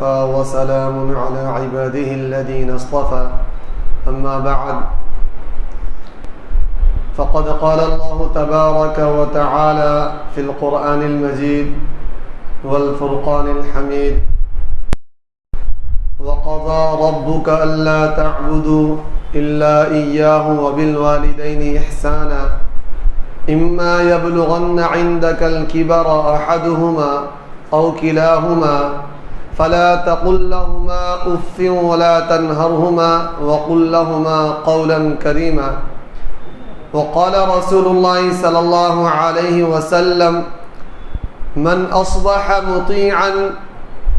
وكفى وسلام على عباده الذين اصطفى أما بعد فقد قال الله تبارك وتعالى في القرآن المجيد والفرقان الحميد وقضى ربك ألا تعبدوا إلا إياه وبالوالدين إحسانا إما يبلغن عندك الكبر أحدهما أو كلاهما فلا تقل لهما أف ولا تنهرهما وقل لهما قولا كريما وقال رسول الله صلى الله عليه وسلم من أصبح مطيعا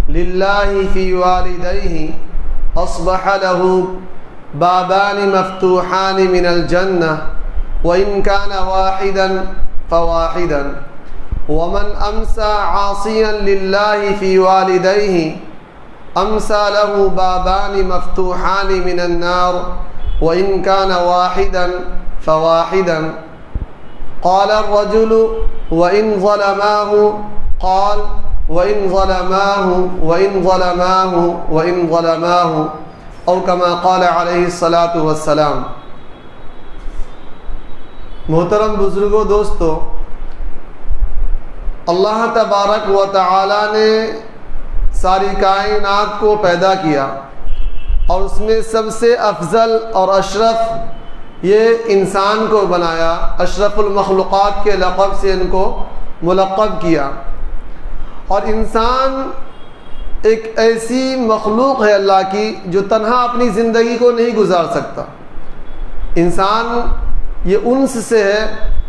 لله في والديه أصبح له بابان مفتوحان من الجنة وإن كان واحدا فواحدا ومن أمسى عاصيا لله في والديه أمسى له بابان مفتوحان من النار وإن كان واحدا فواحدا قال الرجل وإن ظلماه قال وإن ظلماه أو كما قال عليه الصلاة والسلام۔ محترم بزرگوں، دوستو، اللہ تبارک و تعالی نے ساری کائنات کو پیدا کیا اور اس میں سب سے افضل اور اشرف یہ انسان کو بنایا، اشرف المخلوقات کے لقب سے ان کو ملقب کیا۔ اور انسان ایک ایسی مخلوق ہے اللہ کی جو تنہا اپنی زندگی کو نہیں گزار سکتا۔ انسان یہ انس سے ہے،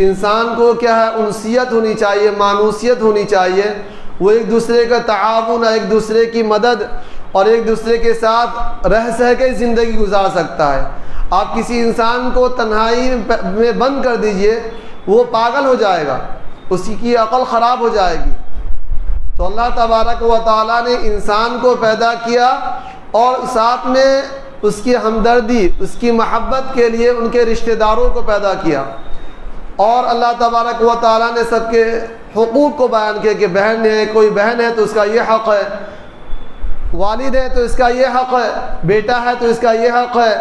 انسان کو کیا ہے، انسیت ہونی چاہیے، مانوسیت ہونی چاہیے، وہ ایک دوسرے کا تعاون، ایک دوسرے کی مدد اور ایک دوسرے کے ساتھ رہ سہ کے زندگی گزار سکتا ہے۔ آپ کسی انسان کو تنہائی میں بند کر دیجئے، وہ پاگل ہو جائے گا، اس کی عقل خراب ہو جائے گی۔ تو اللہ تبارک و تعالیٰ نے انسان کو پیدا کیا اور ساتھ میں اس کی ہمدردی، اس کی محبت کے لیے ان کے رشتہ داروں کو پیدا کیا، اور اللہ تبارک و تعالیٰ نے سب کے حقوق کو بیان کیا کہ بہن ہے، کوئی بہن ہے تو اس کا یہ حق ہے، والد ہے تو اس کا یہ حق ہے، بیٹا ہے تو اس کا یہ حق ہے،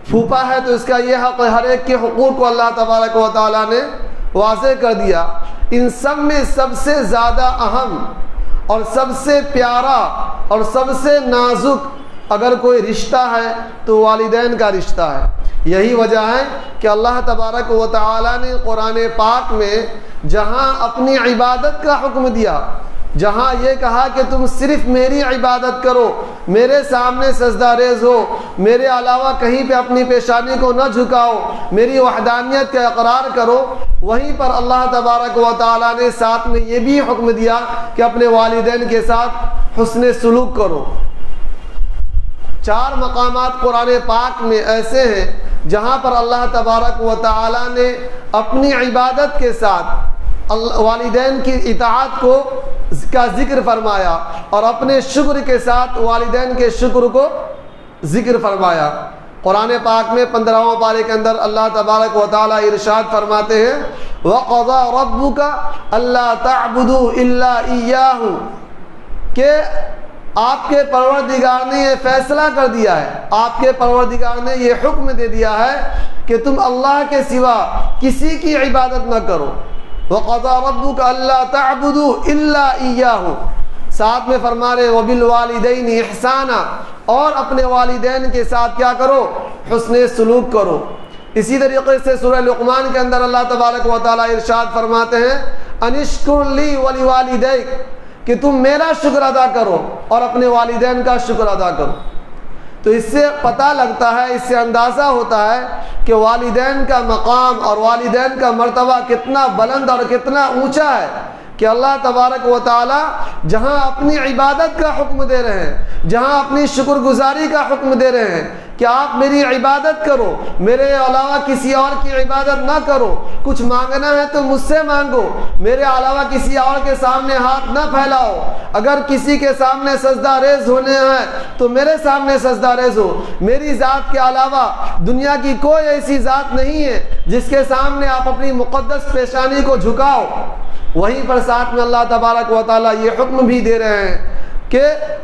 پھوپھا ہے تو اس کا یہ حق ہے۔ ہر ایک کے حقوق کو اللہ تبارک و تعالیٰ نے واضح کر دیا۔ ان سب میں سب سے زیادہ اہم اور سب سے پیارا اور سب سے نازک اگر کوئی رشتہ ہے تو والدین کا رشتہ ہے۔ یہی وجہ ہے کہ اللہ تبارک و تعالیٰ نے قرآن پاک میں جہاں اپنی عبادت کا حکم دیا، جہاں یہ کہا کہ تم صرف میری عبادت کرو، میرے سامنے سجدہ ریز ہو، میرے علاوہ کہیں پہ اپنی پیشانی کو نہ جھکاؤ، میری وحدانیت کا اقرار کرو، وہیں پر اللہ تبارک و تعالیٰ نے ساتھ میں یہ بھی حکم دیا کہ اپنے والدین کے ساتھ حسن سلوک کرو۔ 4 مقامات قرآن پاک میں ایسے ہیں جہاں پر اللہ تبارک و تعالیٰ نے اپنی عبادت کے ساتھ والدین کی اطاعت کا ذکر فرمایا اور اپنے شکر کے ساتھ والدین کے شکر کو ذکر فرمایا۔ قرآن پاک میں 15واں پارے کے اندر اللہ تبارک و تعالیٰ ارشاد فرماتے ہیں وَقَضَى رَبُّكَ أَلَّا تَعْبُدُوا إِلَّا إِيَّاهُ، کہ آپ کے پروردگار نے یہ فیصلہ کر دیا ہے، آپ کے پروردگار نے یہ حکم دے دیا ہے کہ تم اللہ کے سوا کسی کی عبادت نہ کرو۔ وَقَضَى رَبُّكَ أَلَّا تَعْبُدُوا إِلَّا إِيَّاهُ، ساتھ میں فرما رہے وَبِالْوَالِدَيْنِ إِحْسَانًا، اور اپنے والدین کے ساتھ کیا کرو، حسن سلوک کرو۔ اسی طریقے سے سورہ لقمان کے اندر اللہ تبارک و تعالیٰ ارشاد فرماتے ہیں أَنِ اشْكُرْ لِي وَلِوَالِدَيْكَ، کہ تم میرا شکر ادا کرو اور اپنے والدین کا شکر ادا کرو۔ تو اس سے پتہ لگتا ہے، اس سے اندازہ ہوتا ہے کہ والدین کا مقام اور والدین کا مرتبہ کتنا بلند اور کتنا اونچا ہے، کہ اللہ تبارک و تعالی جہاں اپنی عبادت کا حکم دے رہے ہیں، جہاں اپنی شکر گزاری کا حکم دے رہے ہیں کہ آپ میری عبادت کرو، میرے علاوہ کسی اور کی عبادت نہ کرو، کچھ مانگنا ہے تو مجھ سے مانگو، میرے علاوہ کسی اور کے سامنے ہاتھ نہ پھیلاؤ، اگر کسی کے سامنے سجدہ ریز ہونے ہیں تو میرے سامنے سجدہ ریز ہو، میری ذات کے علاوہ دنیا کی کوئی ایسی ذات نہیں ہے جس کے سامنے آپ اپنی مقدس پیشانی کو جھکاؤ۔ وہیں پر ساتھ میں اللہ تبارک و تعالیٰ یہ حکم بھی دے رہے ہیں کہ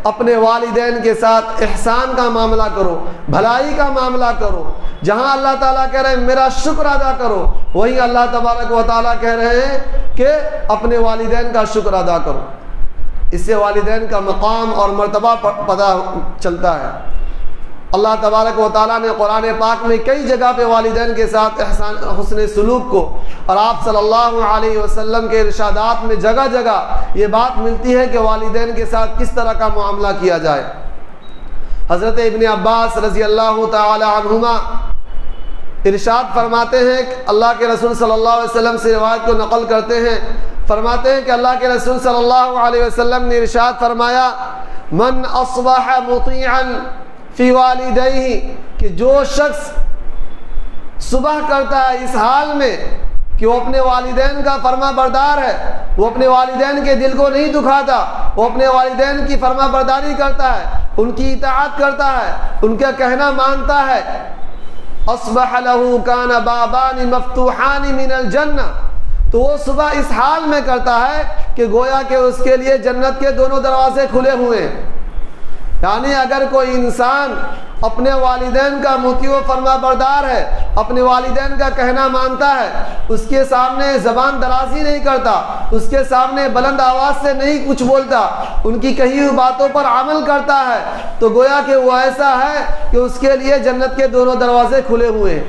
اپنے والدین کے ساتھ احسان کا معاملہ کرو، بھلائی کا معاملہ کرو۔ جہاں اللہ تعالیٰ کہہ رہے ہیں میرا شکر ادا کرو، وہیں اللہ تبارک و تعالیٰ کہہ رہے ہیں کہ اپنے والدین کا شکر ادا کرو۔ اس سے والدین کا مقام اور مرتبہ پتہ چلتا ہے۔ اللہ تبارک و تعالیٰ نے قرآن پاک میں کئی جگہ پہ والدین کے ساتھ احسان حسن سلوک کو، اور آپ صلی اللہ علیہ وسلم کے ارشادات میں جگہ جگہ یہ بات ملتی ہے کہ والدین کے ساتھ کس طرح کا معاملہ کیا جائے۔ حضرت ابن عباس رضی اللہ تعالی عنہما ارشاد فرماتے ہیں کہ اللہ کے رسول صلی اللہ علیہ وسلم سے روایت کو نقل کرتے ہیں، فرماتے ہیں کہ اللہ کے رسول صلی اللہ علیہ وسلم نے ارشاد فرمایا من اصبح مطیعا فی والدیہ، کہ جو شخص صبح کرتا ہے اس حال میں کہ وہ اپنے والدین کا فرما بردار ہے، وہ اپنے والدین کے دل کو نہیں دکھاتا، وہ اپنے والدین کی فرما برداری کرتا ہے، ان کی اطاعت کرتا ہے، ان کا کہنا مانتا ہے، اصبح له کان بابان مفتوحان من الجنہ، تو وہ صبح اس حال میں کرتا ہے کہ گویا کہ اس کے لیے جنت کے دونوں دروازے کھلے ہوئے ہیں۔ یعنی اگر کوئی انسان اپنے والدین کا مطیع و فرما بردار ہے، اپنے والدین کا کہنا مانتا ہے، اس کے سامنے زبان درازی نہیں کرتا، اس کے سامنے بلند آواز سے نہیں کچھ بولتا، ان کی کہی ہوئی باتوں پر عمل کرتا ہے، تو گویا کہ وہ ایسا ہے کہ اس کے لیے جنت کے دونوں دروازے کھلے ہوئے ہیں۔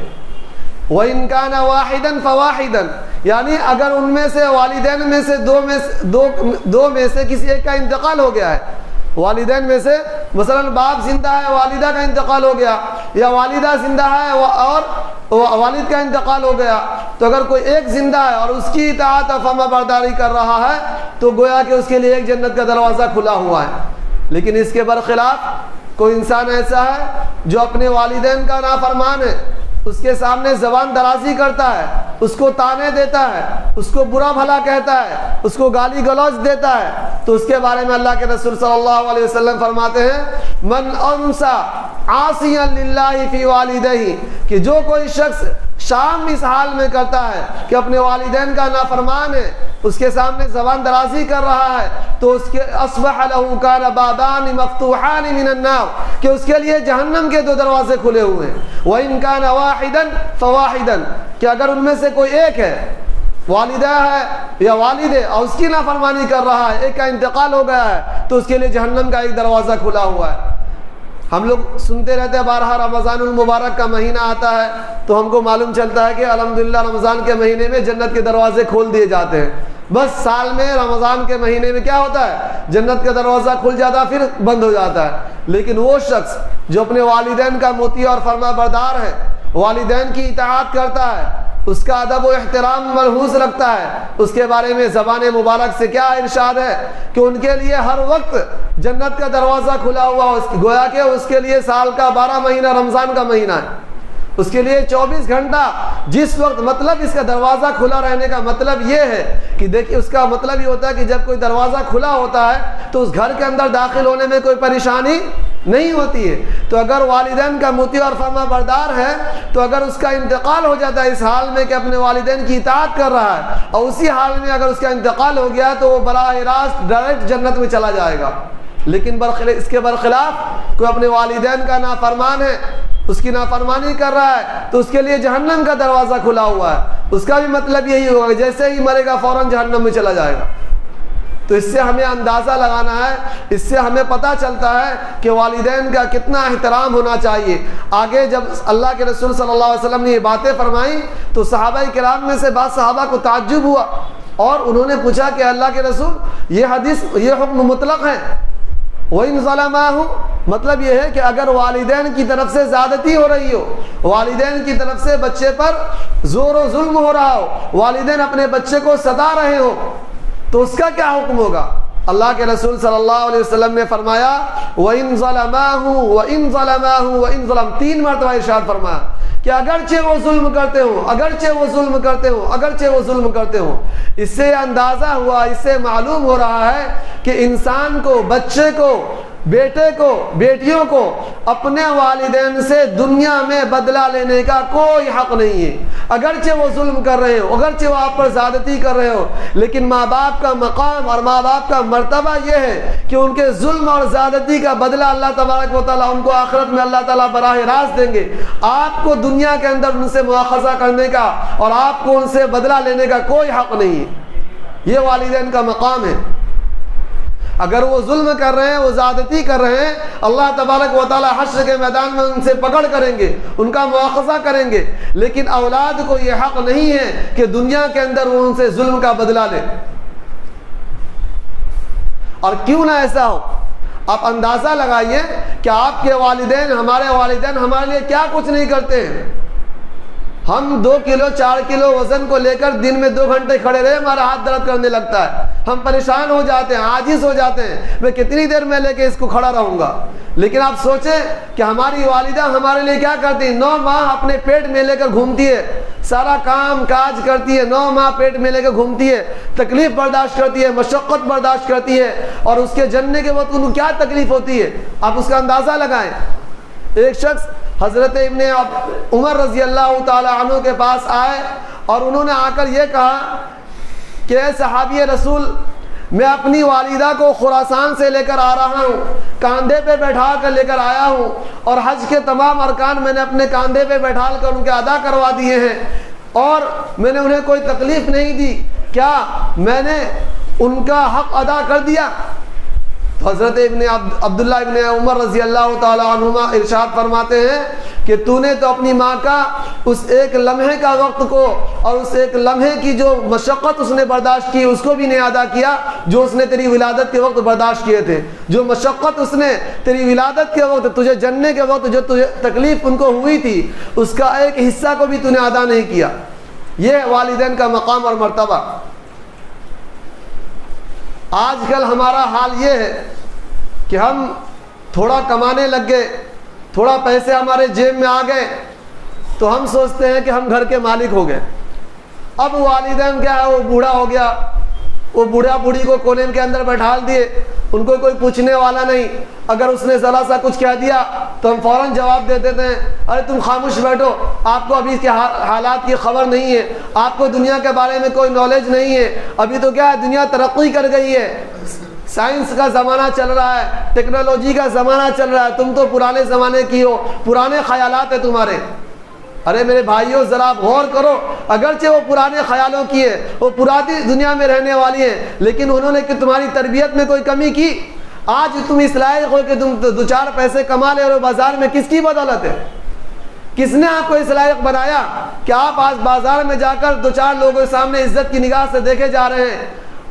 وَإِن كَانَ وَاحِدًا فَوَاحِدًا، یعنی اگر ان میں سے والدین میں سے دو میں سے کسی ایک کا انتقال ہو گیا ہے، والدین میں سے مثلا باپ زندہ ہے، والدہ کا انتقال ہو گیا، یا والدہ زندہ ہے اور والد کا انتقال ہو گیا، تو اگر کوئی ایک زندہ ہے اور اس کی اطاعت اور فرما برداری کر رہا ہے تو گویا کہ اس کے لیے ایک جنت کا دروازہ کھلا ہوا ہے۔ لیکن اس کے برخلاف کوئی انسان ایسا ہے جو اپنے والدین کا نافرمان ہے، اس کے سامنے زبان درازی کرتا ہے، اس کو طعنے دیتا ہے، اس کو برا بھلا کہتا ہے، اس کو گالی گلوچ دیتا ہے، تو اس کے بارے میں اللہ کے رسول صلی اللہ علیہ وسلم فرماتے ہیں من امسا عاصیا للہ فی والدیہ، کہ جو کوئی شخص شام اس حال میں کرتا ہے کہ اپنے والدین کا نافرمان ہے، اس کے سامنے زبان درازی کر رہا ہے، تو اس کے اصبح له کان بابان مفتوحان من النار، کہ اس کے لیے جہنم کے دو دروازے کھلے ہوئے ہیں۔ وَإِن كَانَ وَاحِدًا فَوَاحِدًا، کہ اگر ان میں سے کوئی ایک ہے، والدہ ہے یا والد ہے اور اس کی نافرمانی کر رہا ہے، ایک کا انتقال ہو گیا ہے، تو اس کے لیے جہنم کا ایک دروازہ کھلا ہوا ہے۔ ہم لوگ سنتے رہتے ہیں، بارہا رمضان المبارک کا مہینہ آتا ہے تو ہم کو معلوم چلتا ہے کہ الحمدللہ رمضان کے مہینے میں جنت کے دروازے کھول دیے جاتے ہیں۔ بس سال میں رمضان کے مہینے میں کیا ہوتا ہے، جنت کا دروازہ کھل جاتا ہے، پھر بند ہو جاتا ہے۔ لیکن وہ شخص جو اپنے والدین کا مطیع اور فرما بردار ہے، والدین کی اطاعت کرتا ہے، اس کا ادب و احترام ملحوظ رکھتا ہے، اس کے بارے میں زبان مبارک سے کیا ارشاد ہے کہ ان کے لیے ہر وقت جنت کا دروازہ کھلا ہوا، گویا کہ اس کے لیے سال کا 12 مہینہ رمضان کا مہینہ ہے، اس کے لیے 24 گھنٹہ جس وقت، مطلب اس کا دروازہ کھلا رہنے کا مطلب یہ ہے کہ دیکھیے، اس کا مطلب یہ ہوتا ہے کہ جب کوئی دروازہ کھلا ہوتا ہے تو اس گھر کے اندر داخل ہونے میں کوئی پریشانی نہیں ہوتی ہے۔ تو اگر والدین کا مطیع اور فرما بردار ہے تو اگر اس کا انتقال ہو جاتا ہے اس حال میں کہ اپنے والدین کی اطاعت کر رہا ہے، اور اسی حال میں اگر اس کا انتقال ہو گیا تو وہ براہ راست ڈائریکٹ جنت میں چلا جائے گا۔ لیکن اس کے برخلاف کوئی اپنے والدین کا نافرمان ہے، اس کی نافرمانی کر رہا ہے، تو اس کے لیے جہنم کا دروازہ کھلا ہوا ہے۔ اس کا بھی مطلب یہی ہوگا کہ جیسے ہی مرے گا فوراً جہنم میں چلا جائے گا۔ تو اس سے ہمیں اندازہ لگانا ہے، اس سے ہمیں پتہ چلتا ہے کہ والدین کا کتنا احترام ہونا چاہیے۔ آگے جب اللہ کے رسول صلی اللہ علیہ وسلم نے یہ باتیں فرمائیں تو صحابہ کرام میں سے بعض صحابہ کو تعجب ہوا، اور انہوں نے پوچھا کہ اللہ کے رسول، یہ حدیث، یہ حکم مطلق ہے، وَإِن ظَلَمَاهُ، مطلب یہ ہے کہ اگر والدین کی طرف سے زیادتی ہو رہی ہو، والدین کی طرف سے بچے پر زور و ظلم ہو رہا ہو، والدین اپنے بچے کو ستا رہے ہو، تو اس کا کیا حکم ہوگا؟ اللہ کے رسول صلی اللہ علیہ وسلم نے فرمایا وَإِن ظَلَمَاهُ وَإِن ظَلَمَاهُ وَإِن ظَلَمَ، 3 مرتبہ ارشاد فرمایا کہ اگرچہ وہ ظلم کرتے ہوں، اگرچہ وہ ظلم کرتے ہوں، اگرچہ وہ ظلم کرتے ہوں۔ اس سے اندازہ ہوا، اس سے معلوم ہو رہا ہے کہ انسان کو، بچے کو بیٹے کو بیٹیوں کو اپنے والدین سے دنیا میں بدلہ لینے کا کوئی حق نہیں ہے، اگرچہ وہ ظلم کر رہے ہو، اگرچہ وہ آپ پر زیادتی کر رہے ہو، لیکن ماں باپ کا مقام اور ماں باپ کا مرتبہ یہ ہے کہ ان کے ظلم اور زیادتی کا بدلہ اللہ تبارک و تعالیٰ ان کو آخرت میں اللہ تعالیٰ براہ راست دیں گے۔ آپ کو دنیا کے اندر ان سے مواخذہ کرنے کا اور آپ کو ان سے بدلہ لینے کا کوئی حق نہیں ہے، یہ والدین کا مقام ہے۔ اگر وہ ظلم کر رہے ہیں، وہ زیادتی کر رہے ہیں، اللہ تبارک و تعالیٰ حشر کے میدان میں ان سے پکڑ کریں گے، ان کا مواخذہ کریں گے، لیکن اولاد کو یہ حق نہیں ہے کہ دنیا کے اندر وہ ان سے ظلم کا بدلہ لے۔ اور کیوں نہ ایسا ہو، آپ اندازہ لگائیے کہ آپ کے والدین، ہمارے والدین ہمارے لیے کیا کچھ نہیں کرتے ہیں۔ ہم 2 کلو 4 کلو وزن کو لے کر دن میں 2 گھنٹے کھڑے رہے، ہمارا ہاتھ درد کرنے لگتا ہے، ہم پریشان ہو جاتے ہیں، عاجز ہو جاتے ہیں، میں کتنی دیر میں لے کے اس کو کھڑا رہوں گا۔ لیکن آپ سوچیں کہ ہماری والدہ ہمارے لیے کیا کرتی ہے، 9 ماہ اپنے پیٹ میں لے کر گھومتی ہے، سارا کام کاج کرتی ہے، 9 ماہ پیٹ میں لے کر گھومتی ہے، تکلیف برداشت کرتی ہے، مشقت برداشت کرتی ہے، اور اس کے جننے کے وقت ان کو کیا تکلیف ہوتی ہے، آپ اس کا اندازہ لگائیں۔ ایک شخص حضرت ابن عمر رضی اللہ تعالی عنہ کے پاس آئے اور انہوں نے آ کر یہ کہا کہ اے صحابی رسول، میں اپنی والدہ کو خراسان سے لے کر آ رہا ہوں، کاندھے پہ بیٹھا کر لے کر آیا ہوں، اور حج کے تمام ارکان میں نے اپنے کاندھے پہ بیٹھا کر ان کے ادا کروا دیے ہیں، اور میں نے انہیں کوئی تکلیف نہیں دی، کیا میں نے ان کا حق ادا کر دیا؟ تو حضرت عبداللہ ابن عمر رضی اللہ تعالی عنہما ارشاد فرماتے ہیں کہ تو نے تو اپنی ماں کا اس ایک لمحے کا وقت کو اور اس ایک لمحے کی جو مشقت اس نے برداشت کی اس کو بھی نہیں ادا کیا جو اس نے تیری ولادت کے وقت برداشت کیے تھے۔ جو مشقت اس نے تیری ولادت کے وقت، تجھے جننے کے وقت جو تجھے تکلیف ان کو ہوئی تھی، اس کا ایک حصہ کو بھی تو نے ادا نہیں کیا۔ یہ والدین کا مقام اور مرتبہ۔ آج کل ہمارا حال یہ ہے کہ ہم تھوڑا کمانے لگ گئے، تھوڑا پیسے ہمارے جیب میں آ گئے تو ہم سوچتے ہیں کہ ہم گھر کے مالک ہو گئے۔ اب والدین کیا ہے، وہ بوڑھا ہو گیا، وہ بوڑھا بوڑھی کو کونے کے اندر بیٹھال دیے، ان کو کوئی پوچھنے والا نہیں۔ اگر اس نے ذرا سا کچھ کہہ دیا تو ہم فوراً جواب دے دیتے ہیں، ارے تم خاموش بیٹھو، آپ کو ابھی کے حالات کی خبر نہیں ہے، آپ کو دنیا کے بارے میں کوئی نالج نہیں ہے، ابھی تو کیا ہے دنیا ترقی کر گئی ہے، سائنس کا زمانہ چل رہا ہے، ٹیکنالوجی کا زمانہ چل رہا ہے، تم تو پرانے زمانے کی ہو، پرانے خیالات ہیں تمہارے۔ ارے میرے بھائیوں ذرا آپ غور کرو، اگرچہ وہ پرانے خیالوں کی ہے، وہ پرانی دنیا میں رہنے والی ہیں، لیکن انہوں نے کہ تمہاری تربیت میں کوئی کمی کی؟ آج تم اس لائق ہو کہ تم 2-4 پیسے کما لے اور بازار میں، کس کی بدولت ہے؟ کس نے آپ کو اس لائق بنایا کہ آپ آج بازار میں جا کر 2-4 لوگوں کے سامنے عزت کی نگاہ سے دیکھے جا رہے ہیں؟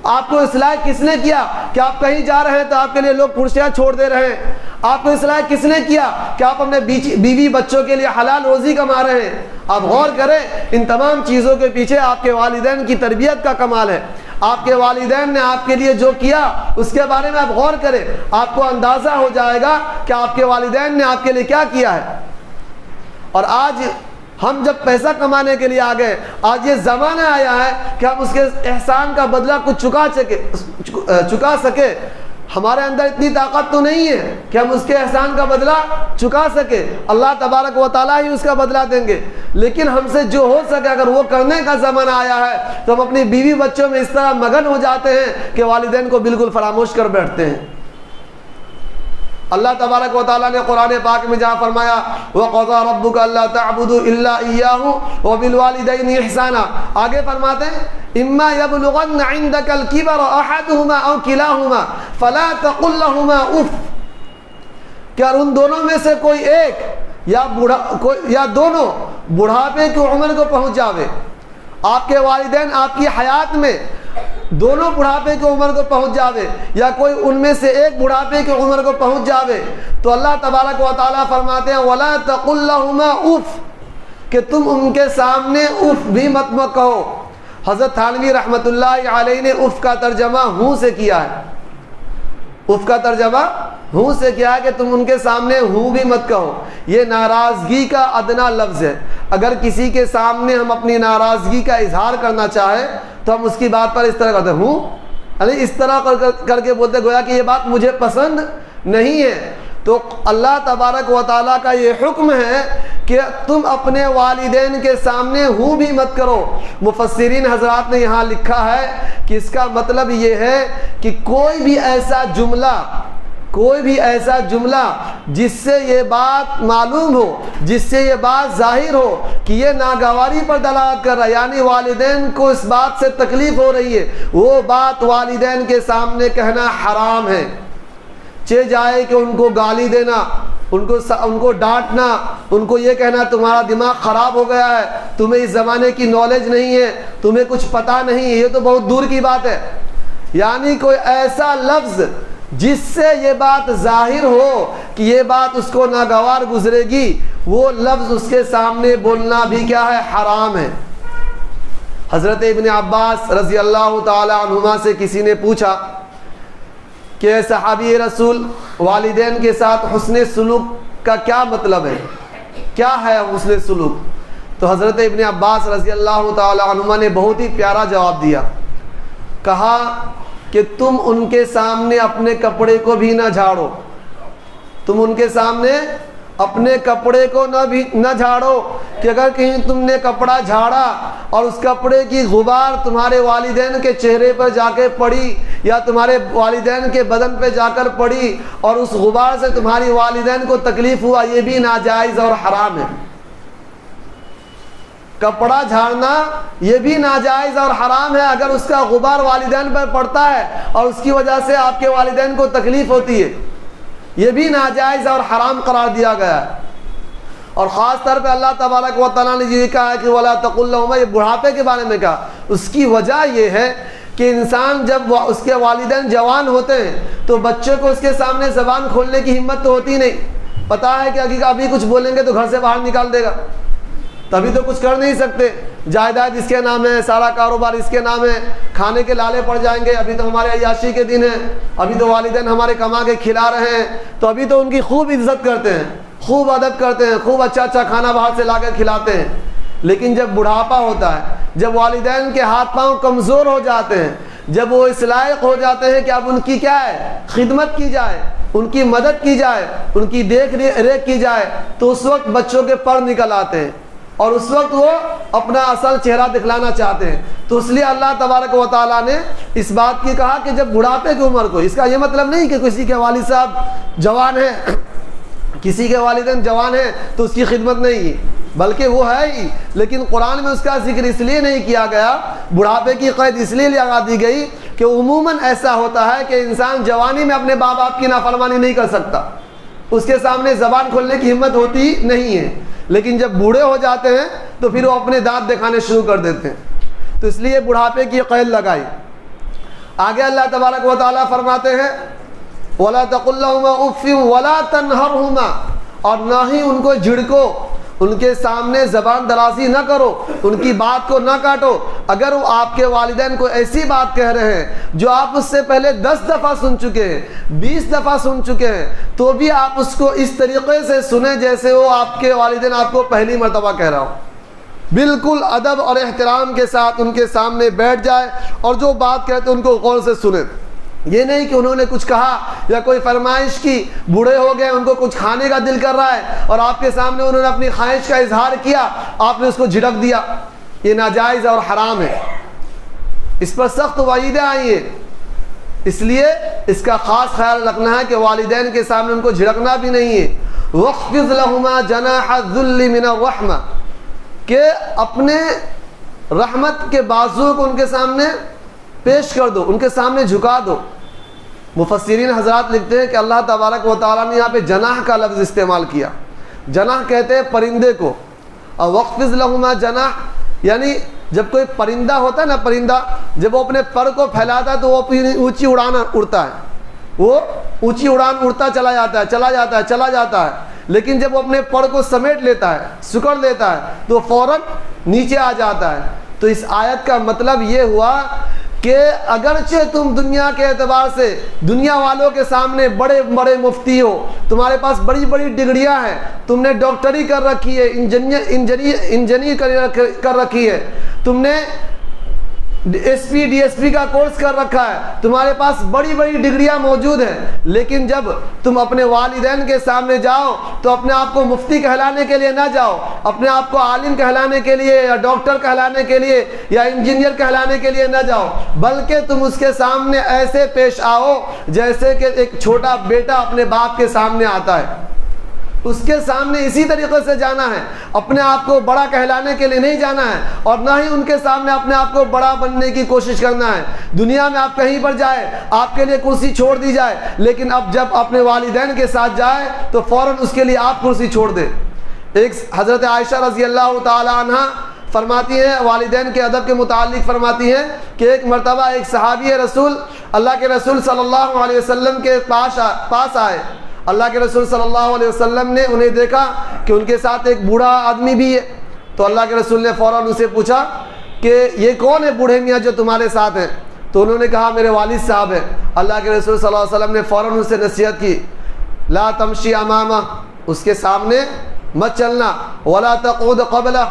آپ کو اس لائق کس نے کیا کہ آپ کہیں جا رہے ہیں تو آپ کے لیے لوگ کرسیاں چھوڑ دے رہے ہیں؟ آپ کو اس لائق کس نے کیا کہ آپ اپنے بیوی بچوں کے لیے حلال روزی کما رہے ہیں؟ آپ غور کریں، ان تمام چیزوں کے پیچھے آپ کے والدین کی تربیت کا کمال ہے۔ آپ کے والدین نے آپ کے لیے جو کیا اس کے بارے میں آپ غور کریں، آپ کو اندازہ ہو جائے گا کہ آپ کے والدین نے آپ کے لیے کیا کیا ہے۔ اور آج ہم جب پیسہ کمانے کے لیے آ گئے، آج یہ زمانہ آیا ہے کہ ہم اس کے احسان کا بدلہ کچھ چکا سکے۔ ہمارے اندر اتنی طاقت تو نہیں ہے کہ ہم اس کے احسان کا بدلہ چکا سکے، اللہ تبارک و تعالیٰ ہی اس کا بدلہ دیں گے، لیکن ہم سے جو ہو سکے اگر وہ کرنے کا زمانہ آیا ہے تو ہم اپنی بیوی بچوں میں اس طرح مگن ہو جاتے ہیں کہ والدین کو بالکل فراموش کر بیٹھتے ہیں۔ اللہ تبارک و تعالیٰ نے قرآن پاک میں جہاں فرمایا وَقَضَىٰ رَبُّكَ أَلَّا تَعْبُدُوا إِلَّا إِيَّاهُ وَبِالْوَالِدَيْنِ إِحْسَانًا۔ آگے فرماتے ہیں إِمَّا يَبْلُغَنَّ عِندَكَ الْكِبَرَ أَحَدُهُمَا أَوْ كِلَاهُمَا فَلَا تَقُل لَّهُمَا أُفٍّ، کہ ان دونوں میں سے کوئی ایک یا دونوں بڑھاپے کی عمر کو پہنچ جاوے، آپ کے والدین آپ کی حیات میں دونوں بڑھاپے کی عمر کو پہنچ جاوے یا کوئی ان میں سے ایک بڑھاپے کی عمر کو پہنچ جاوے، تو اللہ تبارک و تعالیٰ فرماتے ہیں وَلَا تَقُل لَّهُمَا أُفٍّ، کہ تم ان کے سامنے اف بھی مت کہو۔ حضرت تھانوی رحمۃ اللہ علیہ نے اف کا ترجمہ ہوں سے کیا ہے، اف کا ترجمہ ہوں سے کیا ہے کہ تم ان کے سامنے ہوں بھی مت کہو۔ یہ ناراضگی کا ادنا لفظ ہے۔ اگر کسی کے سامنے ہم اپنی ناراضگی کا اظہار کرنا چاہیں تو ہم اس کی بات پر اس طرح کرتے ہوں، یعنی اس طرح کر کے بولتے گویا کہ یہ بات مجھے پسند نہیں ہے۔ تو اللہ تبارک و تعالیٰ کا یہ حکم ہے کہ تم اپنے والدین کے سامنے ہوں بھی مت کرو۔ مفسرین حضرات نے یہاں لکھا ہے کہ اس کا مطلب یہ ہے کہ کوئی بھی ایسا جملہ جس سے یہ بات معلوم ہو، جس سے یہ بات ظاہر ہو کہ یہ ناگواری پر دلالت کر رہا ہے، یعنی والدین کو اس بات سے تکلیف ہو رہی ہے، وہ بات والدین کے سامنے کہنا حرام ہے۔ چہ جائے کہ ان کو گالی دینا، ان کو ڈانٹنا، ان کو یہ کہنا تمہارا دماغ خراب ہو گیا ہے، تمہیں اس زمانے کی نالج نہیں ہے، تمہیں کچھ پتہ نہیں ہے، یہ تو بہت دور کی بات ہے۔ یعنی کوئی ایسا لفظ جس سے یہ بات ظاہر ہو کہ یہ بات اس کو ناگوار گزرے گی، وہ لفظ اس کے سامنے بولنا بھی کیا ہے؟ حرام ہے۔ حضرت ابن عباس رضی اللہ تعالی عنہما سے کسی نے پوچھا کہ صحابی رسول، والدین کے ساتھ حسن سلوک کا کیا مطلب ہے؟ کیا ہے حسن سلوک؟ تو حضرت ابن عباس رضی اللہ تعالی عنہما نے بہت ہی پیارا جواب دیا، کہا کہ تم ان کے سامنے اپنے کپڑے کو بھی نہ جھاڑو، تم ان کے سامنے اپنے کپڑے کو نہ جھاڑو، کہ اگر کہیں تم نے کپڑا جھاڑا اور اس کپڑے کی غبار تمہارے والدین کے چہرے پر جا کے پڑی یا تمہارے والدین کے بدن پہ جا کر پڑی اور اس غبار سے تمہاری والدین کو تکلیف ہوا، یہ بھی ناجائز اور حرام ہے۔ کپڑا جھاڑنا یہ بھی ناجائز اور حرام ہے اگر اس کا غبار والدین پر پڑتا ہے اور اس کی وجہ سے آپ کے والدین کو تکلیف ہوتی ہے، یہ بھی ناجائز اور حرام قرار دیا گیا ہے۔ اور خاص طور پہ اللہ تبارک و تعالیٰ نے یہ کہا ہے کہ وَلَا تَقُلْ لَهُمَا، یہ بڑھاپے کے بارے میں کہا۔ اس کی وجہ یہ ہے کہ انسان جب اس کے والدین جوان ہوتے ہیں تو بچے کو اس کے سامنے زبان کھولنے کی ہمت تو ہوتی نہیں، پتہ ہے کہ ابھی کچھ بولیں گے تو گھر سے باہر نکال دے گا، تبھی تو کچھ کر نہیں سکتے، جائیداد اس کے نام ہے، سارا کاروبار اس کے نام ہے، کھانے کے لالے پڑ جائیں گے، ابھی تو ہمارے عیاشی کے دن ہیں، ابھی تو والدین ہمارے کما کے کھلا رہے ہیں، تو ابھی تو ان کی خوب عزت کرتے ہیں، خوب ادب کرتے ہیں، خوب اچھا کھانا باہر سے لا کے کھلاتے ہیں۔ لیکن جب بڑھاپا ہوتا ہے، جب والدین کے ہاتھ پاؤں کمزور ہو جاتے ہیں، جب وہ اس لائق ہو جاتے ہیں کہ اب ان کی کیا ہے؟ خدمت کی جائے، ان کی مدد کی جائے، ان کی دیکھ ریکھ کی جائے، تو اس وقت بچوں کے پر نکل آتے ہیں اور اس وقت وہ اپنا اصل چہرہ دکھلانا چاہتے ہیں۔ تو اس لیے اللہ تبارک و تعالیٰ نے اس بات کی کہا کہ جب بڑھاپے کی عمر کو، اس کا یہ مطلب نہیں کہ کسی کے والد صاحب جوان ہیں، کسی کے والدین جوان ہیں تو اس کی خدمت نہیں ہے، بلکہ وہ ہے ہی، لیکن قرآن میں اس کا ذکر اس لیے نہیں کیا گیا، بڑھاپے کی قید اس لیے لگا دی گئی کہ عموماً ایسا ہوتا ہے کہ انسان جوانی میں اپنے ماں باپ کی نافرمانی نہیں کر سکتا، اس کے سامنے زبان کھولنے کی ہمت ہوتی نہیں ہے، لیکن جب بوڑھے ہو جاتے ہیں تو پھر وہ اپنے دانت دکھانے شروع کر دیتے ہیں، تو اس لیے بڑھاپے کی قید لگائی۔ آگے اللہ تبارک و تعالیٰ فرماتے ہیں وَلَا تَقُلْ لَهُمَا أُفٍّ وَلَا تَنْهَرْهُمَا، اور نہ ہی ان کو جھڑکو، ان کے سامنے زبان درازی نہ کرو، ان کی بات کو نہ کاٹو۔ اگر وہ آپ کے والدین کو ایسی بات کہہ رہے ہیں جو آپ اس سے پہلے 10 دفعہ سن چکے ہیں، 20 دفعہ سن چکے ہیں، تو بھی آپ اس کو اس طریقے سے سنیں جیسے وہ آپ کے والدین آپ کو پہلی مرتبہ کہہ رہا ہو، بالکل ادب اور احترام کے ساتھ ان کے سامنے بیٹھ جائے اور جو بات کہتے ہیں ان کو غور سے سنیں۔ یہ نہیں کہ انہوں نے کچھ کہا یا کوئی فرمائش کی، بوڑھے ہو گئے، ان کو کچھ کھانے کا دل کر رہا ہے اور آپ کے سامنے انہوں نے اپنی خواہش کا اظہار کیا، آپ نے اس کو جھڑک دیا، یہ ناجائز اور حرام ہے، اس پر سخت وعیدیں آئی ہیں۔ اس لیے اس کا خاص خیال رکھنا ہے کہ والدین کے سامنے ان کو جھڑکنا بھی نہیں ہے۔ وَاخْفِضْ لَهُمَا جَنَاحَ الذُّلِّ مِنَ الرَّحْمَةِ، کہ اپنے رحمت کے بازو کو ان کے سامنے پیش کر دو، ان کے سامنے جھکا دو۔ مفسرین حضرات لکھتے ہیں کہ اللہ تبارک و تعالیٰ نے یہاں پہ جناح کا لفظ استعمال کیا، جناح کہتے ہیں پرندے کو، اور وَاخْفِضْ لَهُمَا جَنَاحَ، یعنی جب کوئی پرندہ ہوتا ہے نا، پرندہ جب وہ اپنے پر کو پھیلاتا ہے تو وہ اونچی اڑان اڑتا ہے، وہ اونچی اڑان اڑتا چلا جاتا ہے، لیکن جب وہ اپنے پر کو سمیٹ لیتا ہے، سکڑ لیتا ہے، تو فوراً نیچے آ جاتا ہے۔ تو اس آیت کا مطلب یہ ہوا کہ اگرچہ تم دنیا کے اعتبار سے دنیا والوں کے سامنے بڑے بڑے مفتی ہو، تمہارے پاس بڑی بڑی ڈگریاں ہیں، تم نے ڈاکٹری کر رکھی ہے، انجینئر کر رکھی ہے، تم نے S P D S P کا کورس کر رکھا ہے, تمہارے پاس بڑی بڑی ڈگریاں موجود ہیں, لیکن جب تم اپنے والدین کے سامنے جاؤ تو اپنے آپ کو مفتی کہلانے کے لیے نہ جاؤ, اپنے آپ کو عالم کہلانے کے لیے یا ڈاکٹر کہلانے کے لیے یا انجینئر کہلانے کے لیے نہ جاؤ, بلکہ تم اس کے سامنے ایسے پیش آؤ جیسے کہ ایک چھوٹا بیٹا اپنے باپ کے سامنے آتا ہے. اس کے سامنے اسی طریقے سے جانا ہے, اپنے آپ کو بڑا کہلانے کے لیے نہیں جانا ہے, اور نہ ہی ان کے سامنے اپنے آپ کو بڑا بننے کی کوشش کرنا ہے. دنیا میں آپ کہیں پر جائے, آپ کے لیے کرسی چھوڑ دی جائے, لیکن اب جب اپنے والدین کے ساتھ جائے تو فوراً اس کے لیے آپ کرسی چھوڑ دیں. ایک حضرت عائشہ رضی اللہ تعالی عنہ فرماتی ہیں, والدین کے ادب کے متعلق فرماتی ہیں کہ ایک مرتبہ ایک صحابی رسول اللہ کے رسول صلی اللہ علیہ وسلم کے پاس آئے. اللہ کے رسول صلی اللہ علیہ وسلم نے انہیں دیکھا کہ ان کے ساتھ ایک بوڑھا آدمی بھی ہے, تو اللہ کے رسول نے فوراً اسے پوچھا کہ یہ کون ہے بوڑھے میاں جو تمہارے ساتھ ہیں؟ تو انہوں نے کہا میرے والد صاحب ہیں. اللہ کے رسول صلی اللہ علیہ وسلم نے فوراً ان سے نصیحت کی, لا تمشی امامہ, اس کے سامنے مت چلنا, ولا تقعد قبلہ,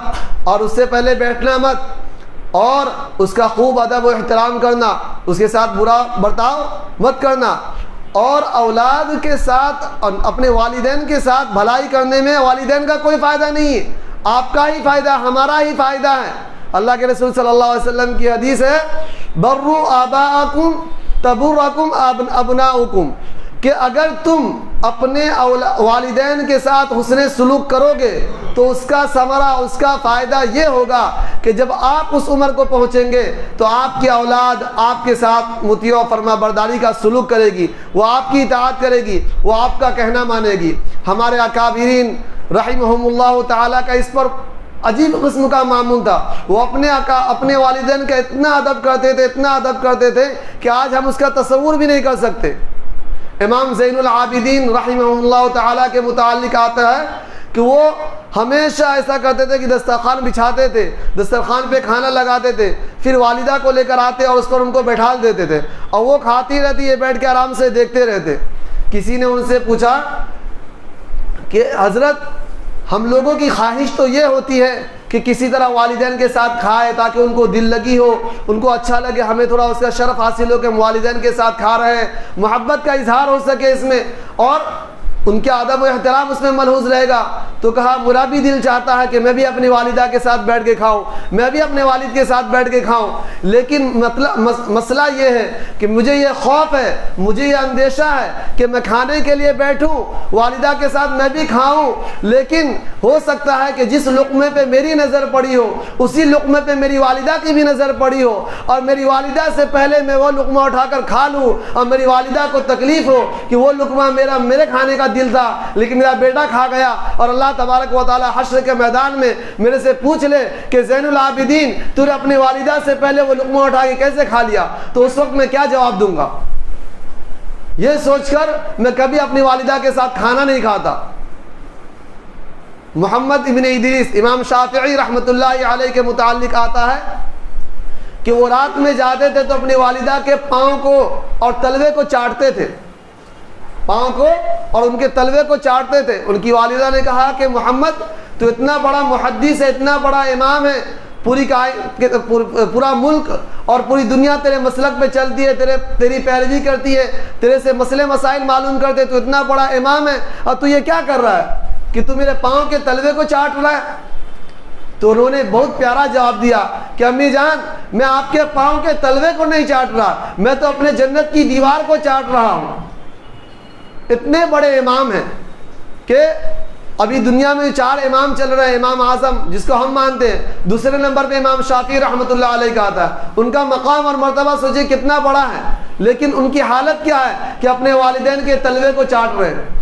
اور اس سے پہلے بیٹھنا مت, اور اس کا خوب ادب و احترام کرنا, اس کے ساتھ برا برتاؤ مت کرنا. اور اولاد کے ساتھ, اپنے والدین کے ساتھ بھلائی کرنے میں والدین کا کوئی فائدہ نہیں ہے, آپ کا ہی فائدہ, ہمارا ہی فائدہ ہے. اللہ کے رسول صلی اللہ علیہ وسلم کی حدیث ہے, بروا آباءکم تبرکم ابناؤکم, کہ اگر تم اپنے والدین کے ساتھ حسن سلوک کرو گے تو اس کا ثمرہ, اس کا فائدہ یہ ہوگا کہ جب آپ اس عمر کو پہنچیں گے تو آپ کی اولاد آپ کے ساتھ مطیع و فرما برداری کا سلوک کرے گی, وہ آپ کی اطاعت کرے گی, وہ آپ کا کہنا مانے گی. ہمارے اکابرین رحمہم اللہ تعالیٰ کا اس پر عجیب قسم کا معمول تھا, وہ اپنے والدین کا اتنا ادب کرتے تھے, اتنا ادب کرتے تھے کہ آج ہم اس کا تصور بھی نہیں کر سکتے. امام زین العابدین رحمہ اللہ تعالیٰ کے متعلق آتا ہے کہ وہ ہمیشہ ایسا کرتے تھے کہ دسترخوان بچھاتے تھے, دسترخوان پہ کھانا لگاتے تھے, پھر والدہ کو لے کر آتے اور اس پر ان کو بیٹھا دیتے تھے, اور وہ کھاتی رہتی, یہ بیٹھ کے آرام سے دیکھتے رہتے. کسی نے ان سے پوچھا کہ حضرت, ہم لوگوں کی خواہش تو یہ ہوتی ہے کہ کسی طرح والدین کے ساتھ کھائے تاکہ ان کو دل لگی ہو, ان کو اچھا لگے, ہمیں تھوڑا اس کا شرف حاصل ہو کہ ہم والدین کے ساتھ کھا رہے ہیں, محبت کا اظہار ہو سکے اس میں, اور ان کے ادب و احترام اس میں ملحوظ رہے گا. تو کہا میرا بھی دل چاہتا ہے کہ میں بھی اپنی والدہ کے ساتھ بیٹھ کے کھاؤں, میں بھی اپنے والد کے ساتھ بیٹھ کے کھاؤں, لیکن مسئلہ یہ ہے کہ مجھے یہ خوف ہے, مجھے یہ اندیشہ ہے کہ میں کھانے کے لیے بیٹھوں, والدہ کے ساتھ میں بھی کھاؤں, لیکن ہو سکتا ہے کہ جس لقمے پہ میری نظر پڑی ہو اسی لقمے پہ میری والدہ کی بھی نظر پڑی ہو, اور میری والدہ سے پہلے میں وہ لقمہ اٹھا کر کھا لوں, اور میری والدہ کو تکلیف ہو کہ وہ لقمہ میرے کھانے کا دل تھا لیکن میرا بیٹا کھا گیا, اور اللہ تبارک و تعالی حشر کے میدان میں میرے سے پوچھ لے کہ زین العابدین تو نے اپنی والدہ سے پہلے وہ لقمہ اٹھا کے کیسے کھا لیا, تو اس وقت میں کیا جواب دوں گا. یہ سوچ کر میں کبھی اپنی والدہ کے ساتھ کھانا نہیں کھاتا. محمد ابن ادریس امام شافعی رحمۃ اللہ علیہ کے متعلق آتا ہے کہ وہ رات میں جاتے تھے تو اپنی والدہ کے پاؤں کو اور تلوے کو چاٹتے تھے, پاؤں کو اور ان کے تلوے کو چاٹتے تھے. ان کی والدہ نے کہا کہ محمد تو اتنا بڑا محدث ہے, اتنا بڑا امام ہے, پورا ملک اور پوری دنیا تیرے مسلک پہ چلتی ہے, تیری پیروی کرتی ہے, تیرے سے مسئلے مسائل معلوم کرتے, تو اتنا بڑا امام ہے اور تو یہ کیا کر رہا ہے کہ تو میرے پاؤں کے تلوے کو چاٹ رہا ہے. تو انہوں نے بہت پیارا جواب دیا کہ امی جان, میں آپ کے پاؤں کے تلوے کو نہیں چاٹ رہا, میں تو اپنے جنت کی دیوار کو چاٹ رہا ہوں. اتنے بڑے امام ہیں کہ ابھی دنیا میں 4 امام چل رہے ہیں. امام اعظم جس کو ہم مانتے ہیں, دوسرے نمبر پہ امام شافعی رحمۃ اللہ علیہ کا آتا ہے. ان کا مقام اور مرتبہ سوچے کتنا بڑا ہے, لیکن ان کی حالت کیا ہے کہ اپنے والدین کے تلوے کو چاٹ رہے ہیں.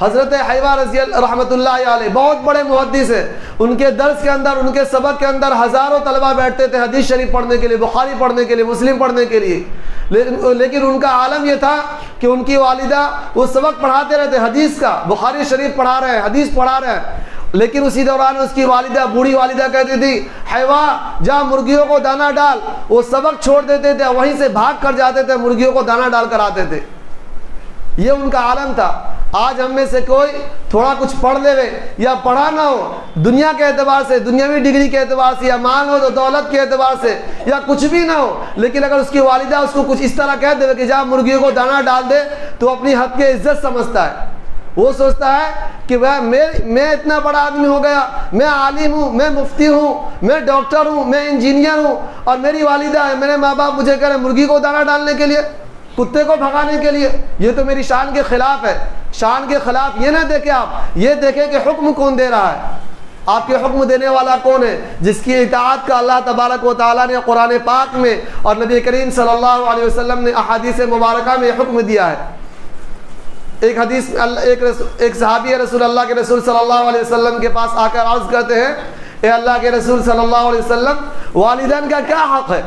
حضرت حیوہ رضی اللہ رحمۃ اللہ علیہ بہت بڑے محدث ہیں. ان کے درس کے اندر, ان کے سبق کے اندر ہزاروں طلبہ بیٹھتے تھے حدیث شریف پڑھنے کے لیے, بخاری پڑھنے کے لیے, مسلم پڑھنے کے لیے. لیکن ان کا عالم یہ تھا کہ ان کی والدہ وہ سبق پڑھاتے رہتے حدیث کا, بخاری شریف پڑھا رہے ہیں, حدیث پڑھا رہے ہیں, لیکن اسی دوران اس کی والدہ, بوڑھی والدہ کہتی تھی حیوہ جا مرغیوں کو دانا ڈال. وہ سبق چھوڑ دیتے تھے, وہیں سے بھاگ کر جاتے تھے, مرغیوں کو دانا ڈال کر آتے تھے. یہ ان کا عالم تھا. آج ہم میں سے کوئی تھوڑا کچھ پڑھ لے یا پڑھا نہ ہو، دنیا کے اعتبار سے، دنیاوی ڈگری کے اعتبار سے، یا مال ہو تو دولت کے اعتبار سے، یا کچھ بھی نہ ہو، لیکن اگر اس کی والدہ اس کو کچھ اس طرح کہہ دے کہ جا مرغیوں کو دانہ ڈال دے، تو اپنی حد کی عزت سمجھتا ہے. وہ سوچتا ہے کہ میں اتنا بڑا آدمی ہو گیا، میں عالم ہوں، میں مفتی ہوں، میں ڈاکٹر ہوں، میں انجینئر ہوں، اور میری والدہ ہے، میرے ماں باپ مجھے کہہ رہے ہیں مرغی کو دانہ ڈالنے کے لیے، کتے کو بھگانے کے لیے. یہ تو میری شان کے خلاف ہے. شان کے خلاف یہ نہ دیکھیں آپ، یہ دیکھیں کہ حکم کون دے رہا ہے. آپ کے حکم دینے والا کون ہے، جس کی اطاعت کا اللہ تبارک و تعالیٰ نے قرآن پاک میں اور نبی کریم صلی اللہ علیہ وسلم نے احادیث مبارکہ میں حکم دیا ہے. ایک حدیث ایک صحابی رسول اللہ کے رسول صلی اللہ علیہ وسلم کے پاس آ کر عرض کرتے ہیں، اے اللہ کے رسول صلی اللہ علیہ وسلم، والدین کا کیا حق ہے؟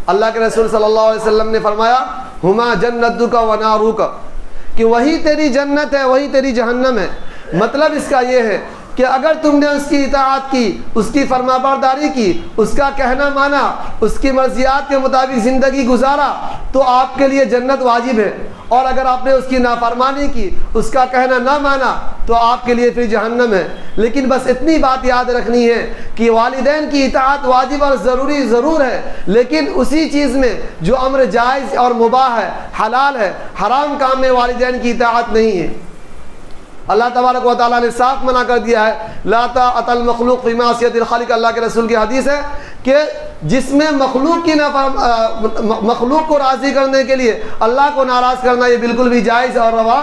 اللہ کے رسول صلی اللہ علیہ وسلم نے فرمایا، ہما جنتک و نارک، کہ وہی تیری جنت ہے، وہی تیری جہنم ہے. مطلب اس کا یہ ہے کہ اگر تم نے اس کی اطاعت کی، اس کی فرمانبرداری کی، اس کا کہنا مانا، اس کی مرضیات کے مطابق زندگی گزارا، تو آپ کے لیے جنت واجب ہے. اور اگر آپ نے اس کی نافرمانی کی، اس کا کہنا نہ مانا، تو آپ کے لیے پھر جہنم ہے. لیکن بس اتنی بات یاد رکھنی ہے کہ والدین کی اطاعت واجب اور ضروری ضرور ہے، لیکن اسی چیز میں جو امر جائز اور مباح ہے، حلال ہے، حرام کام میں والدین کی اطاعت نہیں ہے. اللہ تبارک و تعالیٰ نے صاف منع کر دیا ہے، لا طاعۃ المخلوق فی معصیۃ الخالق. اللہ کے رسول کی حدیث ہے کہ جس میں مخلوق کو راضی کرنے کے لیے اللہ کو ناراض کرنا، یہ بالکل بھی جائز اور روا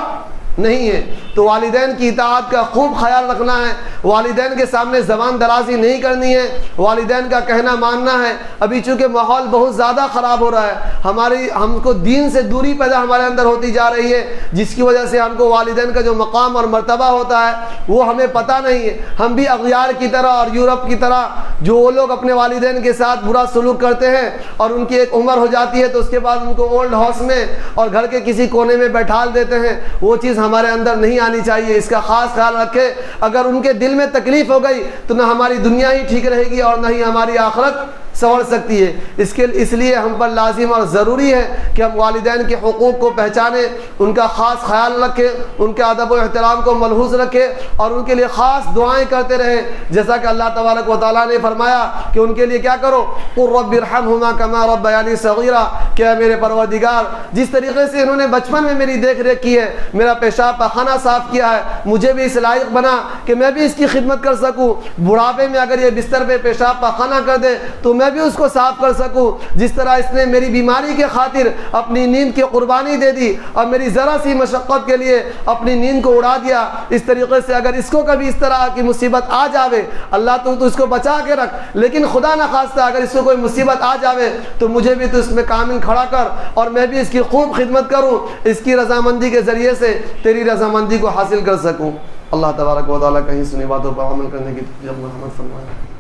نہیں ہے. تو والدین کی اطاعت کا خوب خیال رکھنا ہے، والدین کے سامنے زبان درازی نہیں کرنی ہے، والدین کا کہنا ماننا ہے. ابھی چونکہ ماحول بہت زیادہ خراب ہو رہا ہے، ہم کو دین سے دوری پیدا ہمارے اندر ہوتی جا رہی ہے، جس کی وجہ سے ہم کو والدین کا جو مقام اور مرتبہ ہوتا ہے وہ ہمیں پتہ نہیں ہے. ہم بھی اغیار کی طرح اور یورپ کی طرح، جو وہ لوگ اپنے والدین کے ساتھ برا سلوک کرتے ہیں اور ان کی ایک عمر ہو جاتی ہے تو اس کے بعد ان کو اولڈ ہاؤس میں اور گھر کے کسی کونے میں بیٹھال دیتے ہیں، وہ چیز ہمارے اندر نہیں آنی چاہیے. اس کا خاص خیال رکھے. اگر ان کے دل میں تکلیف ہو گئی تو نہ ہماری دنیا ہی ٹھیک رہے گی اور نہ ہی ہماری آخرت سنور سکتی ہے. اس لیے ہم پر لازم اور ضروری ہے کہ ہم والدین کے حقوق کو پہچانیں، ان کا خاص خیال رکھیں، ان کے ادب و احترام کو ملحوظ رکھیں اور ان کے لیے خاص دعائیں کرتے رہیں. جیسا کہ اللہ تبارک و تعالیٰ نے فرمایا کہ ان کے لیے کیا کرو، قل رب ارحمہما کما ربیانی صغیرا، کہ میرے پروردگار جس طریقے سے انہوں نے بچپن میں میری دیکھ ریکھ کی ہے، میرا پیشاب پاخانہ صاف کیا ہے، مجھے بھی اس لائق بنا کہ میں بھی اس کی خدمت کر سکوں. بڑھاپے میں اگر یہ بستر پہ پیشاب پاخانہ کر دے تو میں بھی اس کو صاف کر سکوں. جس طرح اس نے میری بیماری کے خاطر اپنی نیند کی قربانی دے دی اور میری ذرا سی مشقت کے لیے اپنی نیند کو اڑا دیا، اس طریقے سے اگر اس کو کبھی اس طرح کی مصیبت آ جاوے، اللہ تو اس کو بچا کے رکھ، لیکن خدا نخواستہ اگر اس کو کوئی مصیبت آ جاوے تو مجھے بھی تو اس میں کامل کھڑا کر اور میں بھی اس کی خوب خدمت کروں، اس کی رضامندی کے ذریعے سے تیری رضامندی کو حاصل کر سکوں. اللہ تبارک و تعالیٰ کہیں سنی باتوں پر عمل کرنے کی توفیق محمد فرمائے.